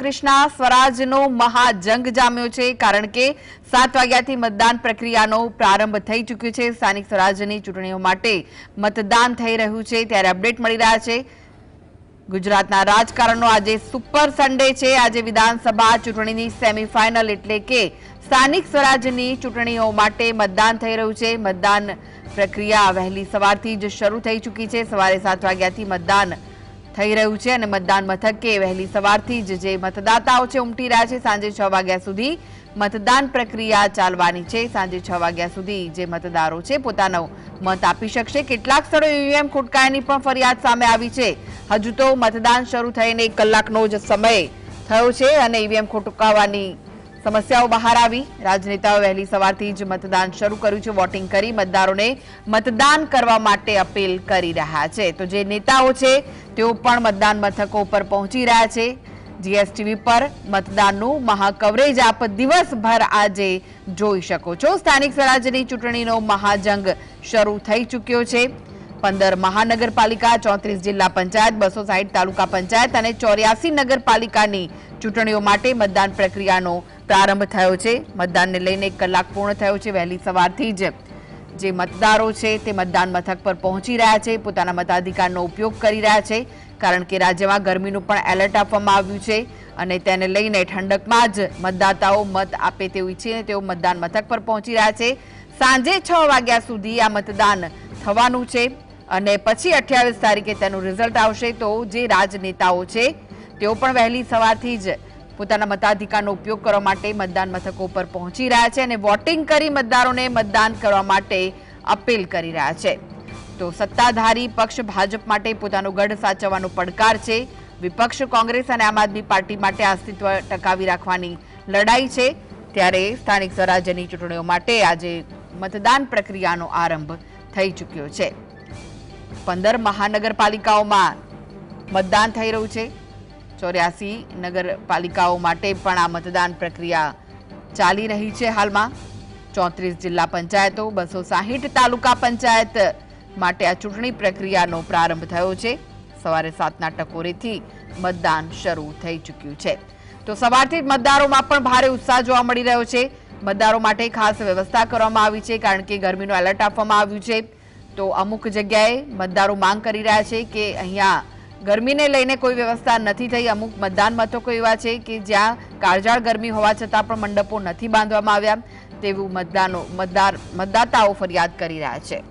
કૃષ્ણા સ્વરાજનો મહાજંગ જામ્યો છે કારણ કે 7 વાગ્યાથી મતદાન પ્રક્રિયાનો પ્રારંભ થઈ ચૂક્યો છે। સ્થાનિક સ્વરાજની ચૂંટણીઓ માટે મતદાન થઈ રહ્યું છે ત્યારે અપડેટ મળી રહ્યા છે। ગુજરાતના રાજકારણનો આજે સુપર સન્ડે છે। આજે વિધાનસભા ચૂંટણીની સેમીફાઇનલ એટલે કે સ્થાનિક સ્વરાજની ચૂંટણીઓ માટે મતદાન થઈ રહ્યું છે। મતદાન પ્રક્રિયા વહેલી સવારથી જ શરૂ થઈ ચૂકી છે। સવારે 7 વાગ્યાથી મતદાન થઈ રહ્યું છે અને મતદાન મથકે વહેલી સવારથી જ જે મતદાતાઓ છે ઉમટી રહ્યા છે। સાંજે 6 વાગ્યા સુધી મતદાન પ્રક્રિયા ચાલવાની છે। સાંજે 6 વાગ્યા સુધી જે મતદારો છે પોતાનો મત આપી શકશે। કેટલાક સ્થળોએ ઈવીએમ ખોટકાયાની પણ ફરિયાદ સામે આવી છે। હજુ તો મતદાન શરૂ થઈને 1 કલાકનો જ સમય થયો છે અને ઈવીએમ ખોટકાવાની સમસ્યાઓ બહાર આવી। રાજનેતાઓ વહેલી સવારથી જ મતદાન શરૂ કર્યું છે। વોટિંગ કરી મતદારોને મતદાન કરવા માટે અપીલ કરી રહ્યા છે। તો જે નેતાઓ છે તેઓ પણ મતદાન મથકો પર પહોંચી રહ્યા છે। જીએસટીવી પર મતદાનનું મહાકવરેજ આપ દિવસભર આજે જોઈ શકો છો। સ્થાનિક સ્વરાજ્યની ચૂંટણીનો મહાજંગ શરૂ થઈ ચૂક્યો છે। 15 મહાનગરપાલિકા, 34 જિલ્લા પંચાયત, 260 તાલુકા પંચાયત અને 84 નગરપાલિકાની ચૂંટણીઓ માટે મતદાન પ્રક્રિયાનો પ્રારંભ થયો છે। મતદાનને લઈને 1 કલાક પૂર્ણ થયો છે। વહેલી સવારથી જ જે મતદારો છે તે મતદાન મથક પર પહોંચી રહ્યા છે, પોતાના મતાધિકારનો ઉપયોગ કરી રહ્યા છે કારણ કે રાજ્યમાં ગરમીનું પણ એલર્ટ આપવામાં આવ્યું છે અને તેને લઈને ઠંડકમાં જ મતદાતાઓ મત આપે તેવું ઈચ્છીને તેઓ મતદાન મથક પર પહોંચી રહ્યા છે। સાંજે 6 વાગ્યા સુધી આ મતદાન થવાનું છે અને પછી 28 તારીખે તેનું રિઝલ્ટ આવશે। તો જે રાજનેતાઓ છે તેઓ પણ વહેલી સવારથી જ પોતાના મતાધિકારનો ઉપયોગ કરવા માટે મતદાન મથકો પર પહોંચી રહ્યા છે અને વોટિંગ કરી મતદારોને મતદાન કરવા માટે અપીલ કરી રહ્યા છે। તો સત્તાધારી પક્ષ ભાજપ માટે પોતાનો ગઢ સાચવવાનો પડકાર છે। વિપક્ષ કોંગ્રેસ અને આમ આદમી પાર્ટી માટે અસ્તિત્વ ટકાવી રાખવાની લડાઈ છે। ત્યારે સ્થાનિક સ્વરાજ્યની ચૂંટણીઓ માટે આજે મતદાન પ્રક્રિયાનો આરંભ થઈ ચૂક્યો છે। 15 મહાનગરપાલિકાઓમાં મતદાન થઈ રહ્યું છે। 84 નગરપાલિકાઓ માટે પણ આ મતદાન પ્રક્રિયા ચાલી રહી છે। હાલમાં 34 જિલ્લા પંચાયતો, 260 તાલુકા પંચાયત માટે આ ચૂંટણી પ્રક્રિયાનો પ્રારંભ થયો છે। સવારે 7ના ટકોરેથી મતદાન શરૂ થઈ ચૂક્યું છે। તો સવારથી મતદારોમાં પણ ભારે ઉત્સાહ જોવા મળી રહ્યો છે। મતદારો માટે ખાસ વ્યવસ્થા કરવામાં આવી છે કારણ કે ગરમીનું એલર્ટ આપવામાં આવ્યું છે। તો અમુક જગ્યાએ મતદારો માંગ કરી રહ્યા છે કે અહીંયા ગરમીને લઈને કોઈ વ્યવસ્થા નથી થઈ। અમુક મતદાન મથકો એવા છે કે જ્યાં કાળઝાળ ગરમી હોવા છતાં પણ મંડપો નથી બાંધવામાં આવ્યા તેવું મતદાતાઓ ફરિયાદ કરી રહ્યા છે।